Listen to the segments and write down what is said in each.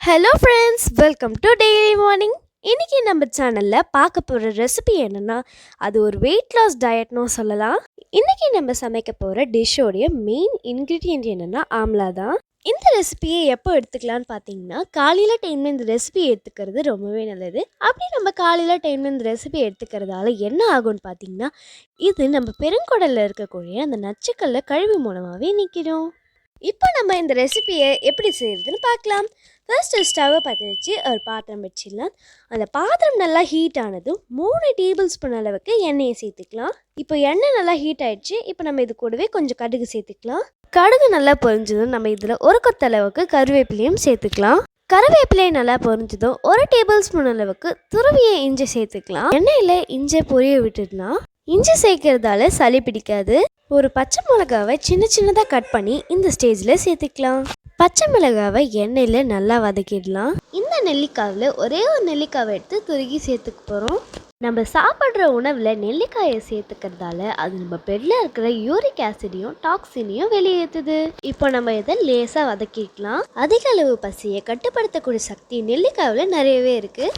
Hello friends, welcome to daily morning. இன்றைக்கி நம்ம சேனலில் பார்க்க போகிற ரெசிபி என்னென்னா, அது ஒரு வெயிட் லாஸ் டயட்னு சொல்லலாம். இன்றைக்கி நம்ம சமைக்க போகிற டிஷ்ஷோடைய மெயின் இன்க்ரீடியன்ட் என்னென்னா ஆம்லா தான். இந்த ரெசிபியை எப்போ எடுத்துக்கலான்னு பார்த்தீங்கன்னா, காலையில் டைமில் இந்த ரெசிபி எடுத்துக்கிறது ரொம்பவே நல்லது. அப்படி நம்ம காலையில் டைமில் இந்த ரெசிபி எடுத்துக்கிறதால என்ன ஆகும்னு பார்த்தீங்கன்னா, இது நம்ம பெருங்குடலில் இருக்கக்கூடிய அந்த நச்சுக்களை கழிவு மூலமாகவே நிற்கிறோம். இப்போ நம்ம இந்த ரெசிபியை எப்படி செய்யறதுன்னு பார்க்கலாம். ஃபர்ஸ்ட் ஸ்டவ்வை பற்ற வச்சு ஒரு பாத்திரம் வச்சிடலாம். அந்த பாத்திரம் நல்லா ஹீட் ஆனதும் 3 டேபிள் ஸ்பூன் அளவுக்கு எண்ணெயை சேர்த்துக்கலாம். இப்போ எண்ணெய் நல்லா ஹீட் ஆயிடுச்சு. இப்போ நம்ம இது கூடவே கொஞ்சம் கடுகு சேர்த்துக்கலாம். கடுகு நல்லா பொரிஞ்சதும் நம்ம இதில் ஒரு கொத்தளவுக்கு கருவேப்பிலையும் சேர்த்துக்கலாம். கருவேப்பிலை நல்லா பொரிஞ்சதும் 1 டேபிள் ஸ்பூன் அளவுக்கு துருவிய இஞ்சி சேர்த்துக்கலாம். எண்ணெயில் இஞ்சி பொரிய விட்டுடலாம். இஞ்சி சேர்க்கறதால சளி பிடிக்காது. ஒரு பச்சை மிளகாவை சின்ன சின்னதாக கட் பண்ணி இந்த ஸ்டேஜில் சேர்த்துக்கலாம். பச்சை மிளகாவை எண்ணெயில் நல்லா வதக்கிடலாம். இந்த நெல்லிக்காவில் ஒரே ஒரு நெல்லிக்காவை எடுத்து துருகி சேர்த்துக்க போகிறோம். நம்ம சாப்பிட்ற உணவில் நெல்லிக்காயை சேர்த்துக்கிறதால அது நம்ம பெட்டில் இருக்கிற யூரிக் ஆசிடையும் டாக்ஸினையும் வெளியேற்றுது. இப்போ நம்ம இதை லேசாக வதக்கிக்கலாம். அதிக அளவு பசியை கட்டுப்படுத்தக்கூடிய சக்தி நெல்லிக்காவில் நிறையவே இருக்குது.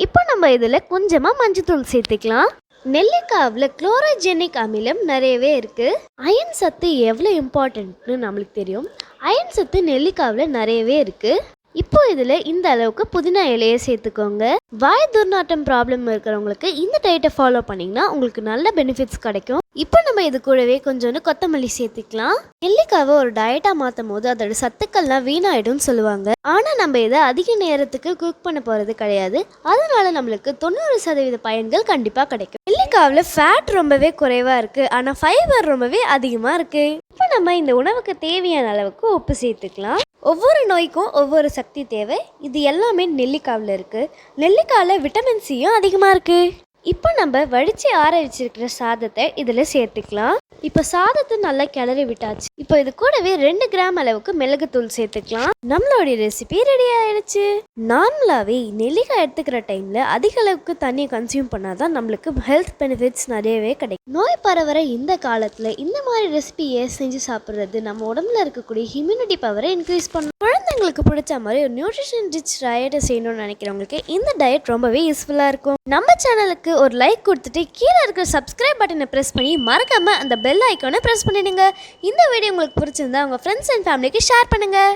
இப்போ நம்ம இதில் கொஞ்சமாக மஞ்சத்தூள் சேர்த்துக்கலாம். நெல்லிக்காவில் குளோரோஜெனிக் அமிலம் நிறையவே இருக்குது. அயன் சத்து எவ்வளோ இம்பார்ட்டன்ட்னு நம்மளுக்கு தெரியும். அயன் சத்து நெல்லிக்காவில் நிறையவே இருக்குது. இப்போ இதில் இந்த அளவுக்கு புதினா இலையை சேர்த்துக்கோங்க. வாய் துர்நாற்றம் ப்ராப்ளம் இருக்கிறவங்களுக்கு இந்த டயட்டை ஃபாலோ பண்ணிங்கன்னா உங்களுக்கு நல்ல பெனிஃபிட்ஸ் கிடைக்கும். இப்போ நம்ம இது கூடவே கொஞ்சோண்டு கொத்தமல்லி சேர்த்துக்கலாம். நெல்லிக்காவை ஒரு டயட்டாக மாற்றும் போது அதோட சத்துக்கள்லாம் வீணாயிடும் சொல்லுவாங்க. ஆனால் நம்ம இதை அதிக நேரத்துக்கு குக் பண்ண போகிறது கிடையாது. அதனால நம்மளுக்கு 90% பயன்கள் கண்டிப்பாக கிடைக்கும். நெல்லிக்காவில் ஃபேட் ரொம்பவே குறைவாக இருக்குது, ஆனால் ஃபைபர் ரொம்பவே அதிகமாக இருக்குது. இப்போ நம்ம இந்த உணவுக்கு தேவையான அளவுக்கு உப்பு சேர்த்துக்கலாம். ஒவ்வொரு நோய்க்கும் ஒவ்வொரு சக்தி தேவை. இது எல்லாமே நெல்லிக்காவில் இருக்குது. நெல்லிக்காவில் விட்டமின் சியும் அதிகமாக இருக்குது. இப்போ நம்ம வடித்து ஆற வச்சிருக்கிற சாதத்தை இதில் சேர்த்துக்கலாம். இப்போ சாதத்தை நல்லா கிளறி விட்டாச்சு. இப்போ இது கூடவே 2 கிராம் அளவுக்கு மிளகுத்தூள் சேர்த்துக்கலாம். நம்மளுடைய ரெசிபி ரெடி ஆயிடுச்சு. நார்மலாகவே நெல்லிக்காய் எடுத்துக்கிற டைமில் அதிக அளவுக்கு தண்ணியை கன்சியூம் பண்ணாதான் நம்மளுக்கு ஹெல்த் பெனிஃபிட்ஸ் நிறையவே கிடைக்கும். நோய் பரவற இந்த காலத்தில் இந்த மாதிரி ரெசிபியை செஞ்சு சாப்பிட்றது நம்ம உடம்புல இருக்கக்கூடிய இம்யூனிட்டி பவரை இன்க்ரீஸ் பண்ணும். குழந்தைங்களுக்கு பிடிச்ச மாதிரி ஒரு நியூட்ரிஷன் ரிச் டயட்டை செய்யணும்னு நினைக்கிறவங்களுக்கு இந்த டயட் ரொம்பவே யூஸ்ஃபுல்லாக இருக்கும். நம்ம சேனலுக்கு ஒரு லைக் கொடுத்துட்டு கீழே இருக்கிற சப்ஸ்கிரைப் பட்டனை ப்ரெஸ் பண்ணி மறக்காமல் அந்த பெல் ஐக்கானை ப்ரெஸ் பண்ணிடுங்க. இந்த வீடியோ உங்களுக்கு பிடிச்சிருந்தா உங்கள் ஃப்ரெண்ட்ஸ் அண்ட் ஃபேமிலிக்கு ஷேர் பண்ணுங்கள்.